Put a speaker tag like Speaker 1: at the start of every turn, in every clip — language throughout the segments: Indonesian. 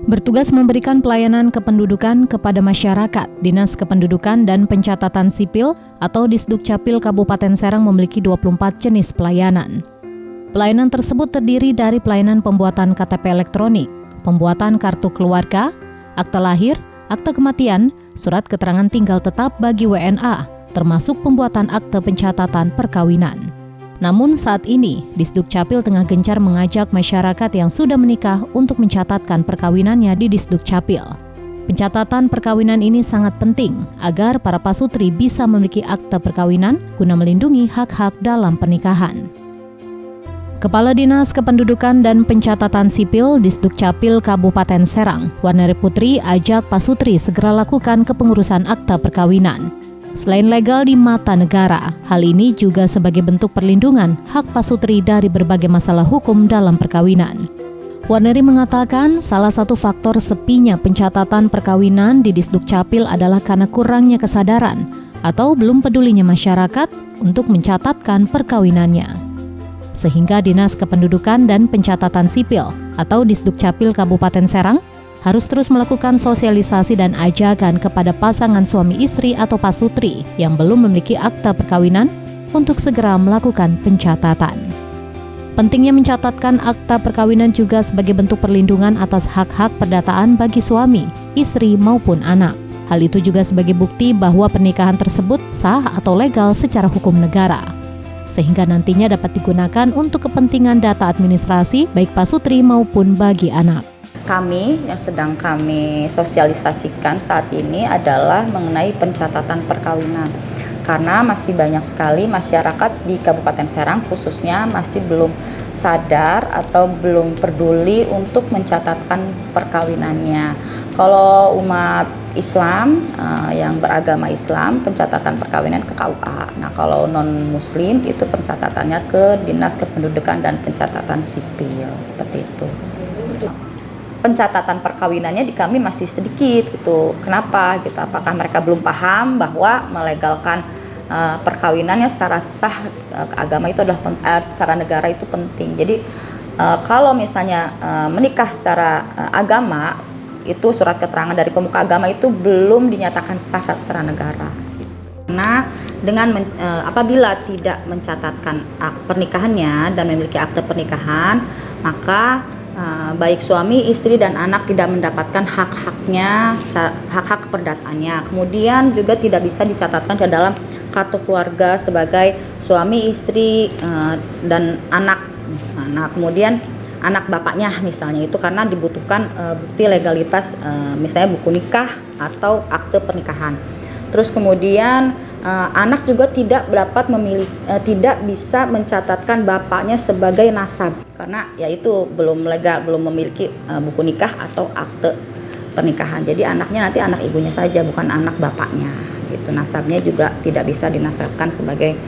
Speaker 1: Bertugas memberikan pelayanan kependudukan kepada masyarakat, Dinas Kependudukan dan Pencatatan Sipil atau Disdukcapil Kabupaten Serang memiliki 24 jenis pelayanan. Pelayanan tersebut terdiri dari pelayanan pembuatan KTP elektronik, pembuatan kartu keluarga, akta lahir, akta kematian, surat keterangan tinggal tetap bagi WNA, termasuk pembuatan akte pencatatan perkawinan. Namun saat ini, Disdukcapil tengah gencar mengajak masyarakat yang sudah menikah untuk mencatatkan perkawinannya di Disdukcapil. Pencatatan perkawinan ini sangat penting agar para pasutri bisa memiliki akte perkawinan guna melindungi hak-hak dalam pernikahan. Kepala Dinas Kependudukan dan Pencatatan Sipil Disdukcapil Kabupaten Serang, Warnari Putri, ajak pasutri segera lakukan kepengurusan akta perkawinan. Selain legal di mata negara, hal ini juga sebagai bentuk perlindungan hak pasutri dari berbagai masalah hukum dalam perkawinan. Warnari mengatakan salah satu faktor sepinya pencatatan perkawinan di Disdukcapil adalah karena kurangnya kesadaran atau belum pedulinya masyarakat untuk mencatatkan perkawinannya. Sehingga Dinas Kependudukan dan Pencatatan Sipil atau Disdukcapil Kabupaten Serang harus terus melakukan sosialisasi dan ajakan kepada pasangan suami istri atau pasutri yang belum memiliki akta perkawinan untuk segera melakukan pencatatan. Pentingnya mencatatkan akta perkawinan juga sebagai bentuk perlindungan atas hak-hak perdataan bagi suami, istri maupun anak. Hal itu juga sebagai bukti bahwa pernikahan tersebut sah atau legal secara hukum negara, sehingga nantinya dapat digunakan untuk kepentingan data administrasi baik pasutri maupun bagi anak.
Speaker 2: Kami yang sedang kami sosialisasikan saat ini adalah mengenai pencatatan perkawinan. Karena masih banyak sekali masyarakat di Kabupaten Serang khususnya masih belum sadar atau belum peduli untuk mencatatkan perkawinannya. Kalau umat Islam yang beragama Islam, pencatatan perkawinan ke KUA. Nah, kalau non-muslim itu pencatatannya ke Dinas Kependudukan dan Pencatatan Sipil, seperti itu. Pencatatan perkawinannya di kami masih sedikit gitu. Kenapa gitu? Apakah mereka belum paham bahwa melegalkan perkawinannya secara sah agama itu adalah secara negara itu penting. Jadi kalau misalnya menikah secara agama itu surat keterangan dari pemuka agama itu belum dinyatakan sah secara negara. Nah, dengan apabila tidak mencatatkan pernikahannya dan memiliki akte pernikahan, maka baik suami, istri, dan anak tidak mendapatkan hak-haknya, hak-hak keperdataannya. Kemudian juga tidak bisa dicatatkan ke dalam kartu keluarga sebagai suami, istri, dan anak. Nah, kemudian anak bapaknya misalnya itu karena dibutuhkan bukti legalitas, misalnya buku nikah atau akte pernikahan. Terus kemudian anak juga tidak dapat tidak bisa mencatatkan bapaknya sebagai nasab karena yaitu belum legal, belum memiliki buku nikah atau akte pernikahan. Jadi anaknya nanti anak ibunya saja, bukan anak bapaknya. Gitu. Nasabnya juga tidak bisa dinasabkan sebagai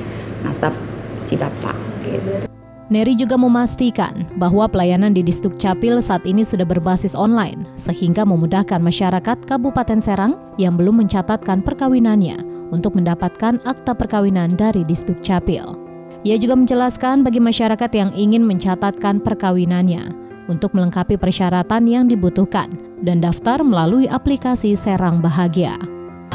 Speaker 2: nasab si bapak. Gitu.
Speaker 1: Neri juga memastikan bahwa pelayanan di Disdukcapil saat ini sudah berbasis online, sehingga memudahkan masyarakat Kabupaten Serang yang belum mencatatkan perkawinannya untuk mendapatkan akta perkawinan dari Disdukcapil. Ia juga menjelaskan bagi masyarakat yang ingin mencatatkan perkawinannya untuk melengkapi persyaratan yang dibutuhkan dan daftar melalui aplikasi Serang Bahagia.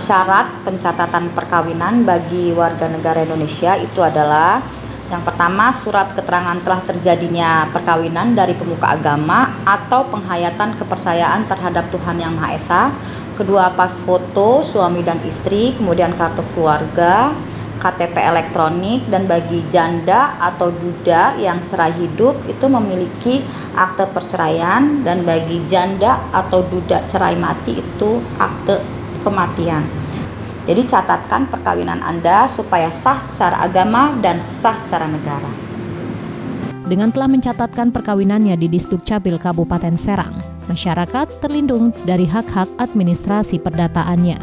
Speaker 2: Syarat pencatatan perkawinan bagi warga negara Indonesia itu adalah yang pertama, surat keterangan telah terjadinya perkawinan dari pemuka agama atau penghayatan kepercayaan terhadap Tuhan Yang Maha Esa. Kedua, pas foto suami dan istri, kemudian kartu keluarga, KTP elektronik, dan bagi janda atau duda yang cerai hidup itu memiliki akte perceraian, dan bagi janda atau duda cerai mati itu akte kematian. Jadi catatkan perkawinan Anda supaya sah secara agama dan sah secara negara.
Speaker 1: Dengan telah mencatatkan perkawinannya di Disdukcapil Kabupaten Serang, masyarakat terlindung dari hak-hak administrasi perdataannya.